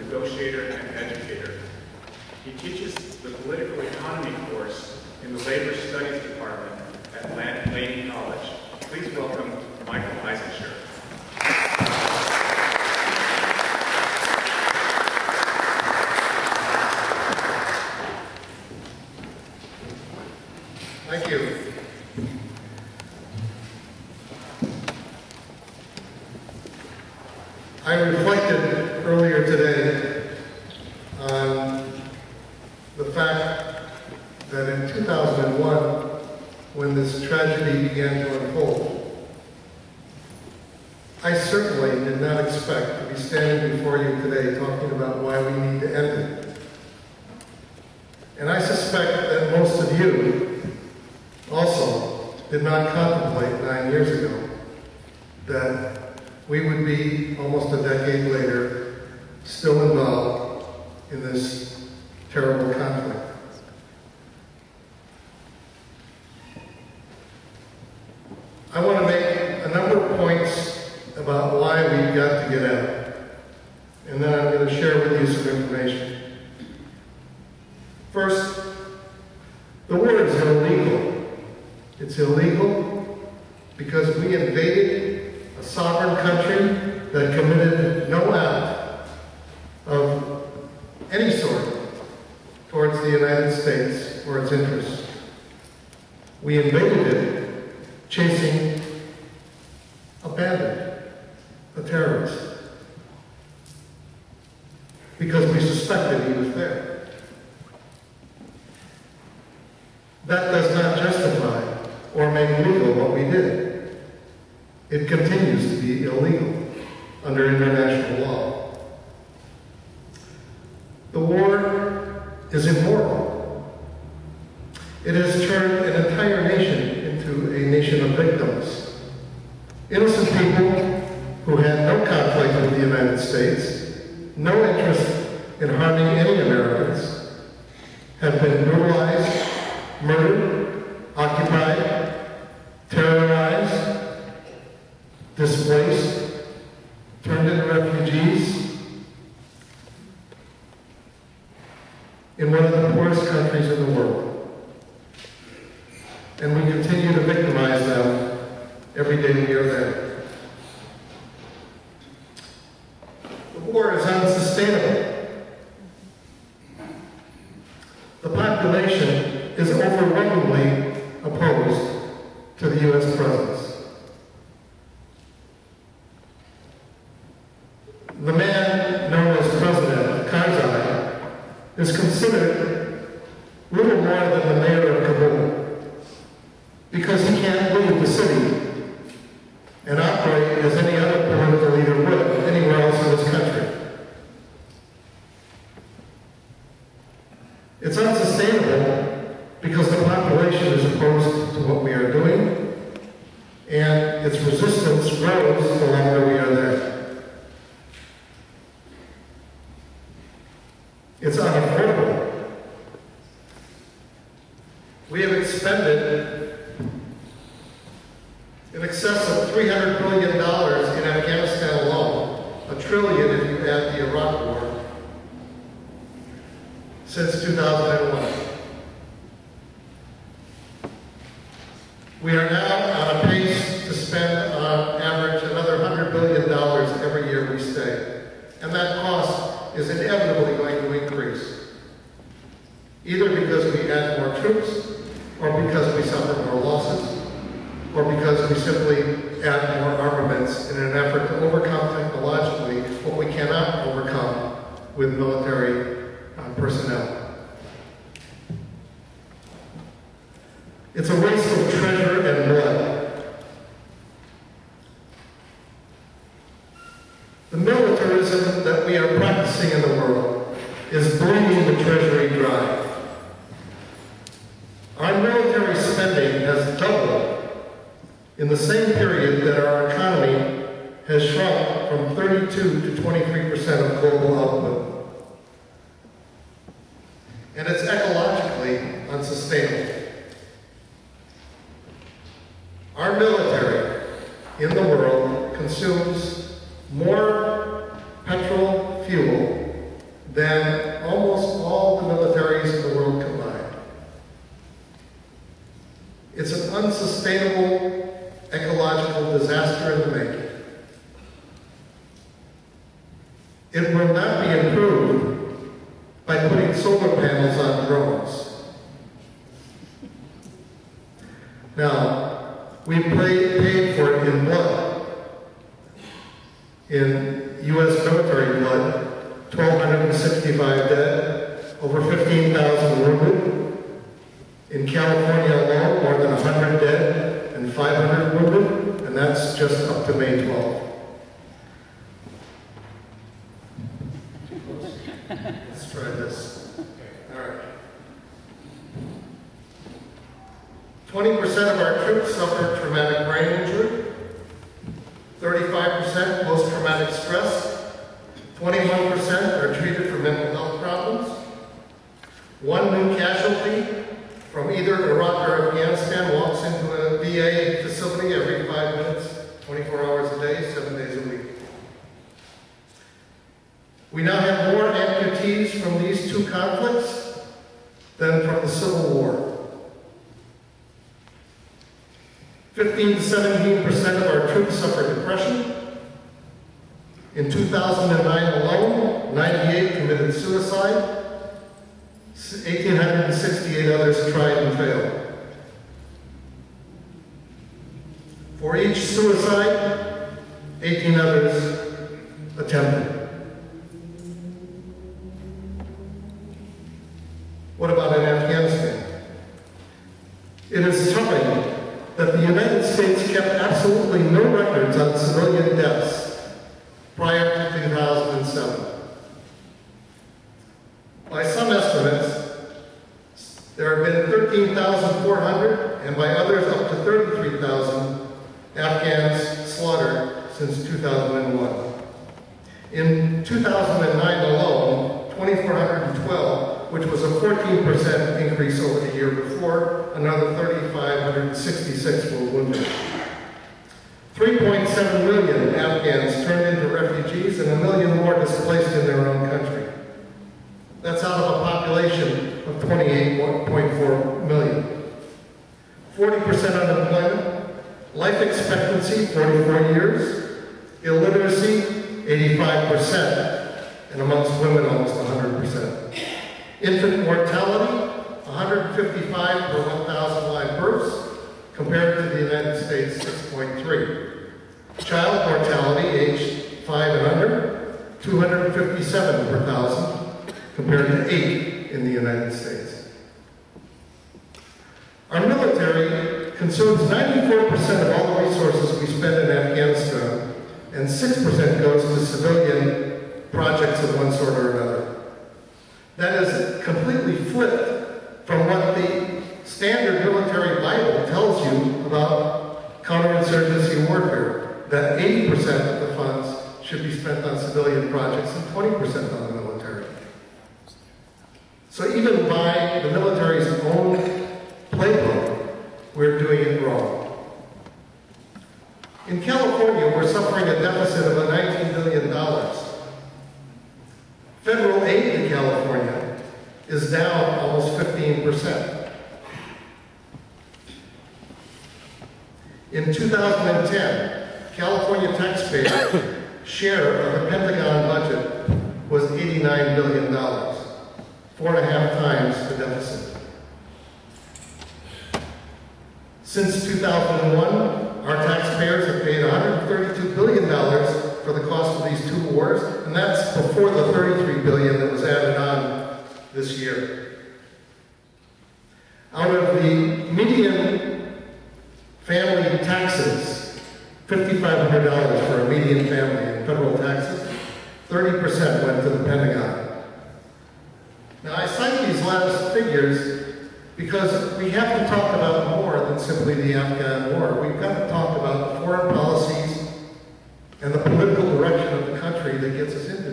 negotiator, and educator. He teaches the political economy course in the Labor Studies Department at Lane College. Please welcome Michael Eisenscher. Thank you. I reflected earlier today on the fact that in 2001, when this tragedy began to unfold, I certainly did not expect to be standing before you today talking about why we need to end it. And I suspect that most of you also did not contemplate 9 years ago that we would be almost a decade later still involved in this terrible conflict. I want to make a number of points about why we've got to get out, and then I'm going to share with you some information. First, the war is illegal. It's illegal because we invaded a sovereign country that committed no act of any sort towards the United States or its interests. We invaded it chasing a bandit, a terrorist, because we suspected he was there. That does not justify or make legal what we did. It continues to be illegal under international law. The war is immoral. It has turned an entire nation into a nation of victims. Innocent people who had no conflict with the United States, no interest in harming any Americans, have been brutalized, murdered, occupied, terrorized, displaced, turned into refugees in one of the poorest countries in the world. And we continue to victimize them every day we are there. The war is unsustainable. The population is overwhelmingly opposed to the U.S. presence. The man known as President Karzai is considered little more than the mayor of Kabul because he can't leave the city and operate as any other political leader would anywhere else in this country. It's unsustainable because the population is opposed to what we are doing, and its resistance grows the longer we are there. It's unaffordable. We have expended in excess of $300 billion in Afghanistan alone, $1 trillion if you add the Iraq war, since 2001. We are now on a pace to spend on average another $100 billion every year we stay. And that cost is inevitably going to increase, either because we add more troops, or because we suffer more losses, or because we simply add more armaments in an effort to overcome technologically what we cannot overcome with military personnel. It's a waste of treasure and blood. The militarism that we are practicing in the world is bleeding the treasury dry. Our military spending has doubled in the same period that our economy has shrunk from 32 to 23% of global output. And it's ecologically unsustainable. Our military in the world consumes more petrol fuel than almost all the militaries in the world combined. It's an unsustainable ecological disaster in the making. It will not be improved by putting solar panels on drones. Now, we paid for it in blood. In U.S. military blood, 1,265 dead, over 15,000 wounded. In California alone, more than 100 dead and 500 wounded, and that's just up to May 12th. Let's try this. All right. 20% of our troops suffer traumatic brain injury, 35% post-traumatic stress, 21% are treated for mental health problems, 1 new casualty from either Iraq or Afghanistan walks into a VA facility every 5 minutes, 24 hours a day, 7 days a week. We now have more amputees from these two conflicts than from the Civil War. 15 to 17% of our troops suffer depression. In 2009 alone, 98 committed suicide. 1,868 others tried and failed. For each suicide, 18 others attempted. What about in Afghanistan? It is troubling that the United States kept absolutely no records on civilian deaths prior to 2007. By some estimates, there have been 13,400, and by others up to 33,000 Afghans slaughtered since 2001. In 2009 alone, 2,412, which was a 14% increase over the year before, another 3,566 were wounded. 3.7 million Afghans turned into refugees and 1 million more displaced in their own country. That's out of a population of 28.4 million. 40% unemployment, life expectancy 44 years, illiteracy 85%, and amongst women almost 100%. Infant mortality 155 per 1,000 live births, compared to the United States 6.3. Child mortality aged 5 and under 257 per 1,000, compared to 8 in the United States. Our military consumes 94% of all the resources we spend in Afghanistan, and 6% goes to civilian projects of one sort or another. That is completely flipped from what the standard military Bible tells you about counterinsurgency warfare, that 80% of the funds should be spent on civilian projects and 20% on the military. So even by the military's own playbook, we're doing it wrong. In California, we're suffering a deficit of $19 billion. Federal aid to California is down almost 15%. In 2010, California taxpayers' share of the Pentagon budget was $89 billion, 4.5 times the deficit. Since 2001, our taxpayers have paid $132 billion for the cost of these 2 wars, and that's before the $33 billion that was added on this year. Out of the median family taxes, $5,500 for a median family in federal taxes, 30% went to the Pentagon. Now, I cite these last figures because we have to talk about more than simply the Afghan war. We've got to talk about the foreign policies and the political direction of the country that gets us into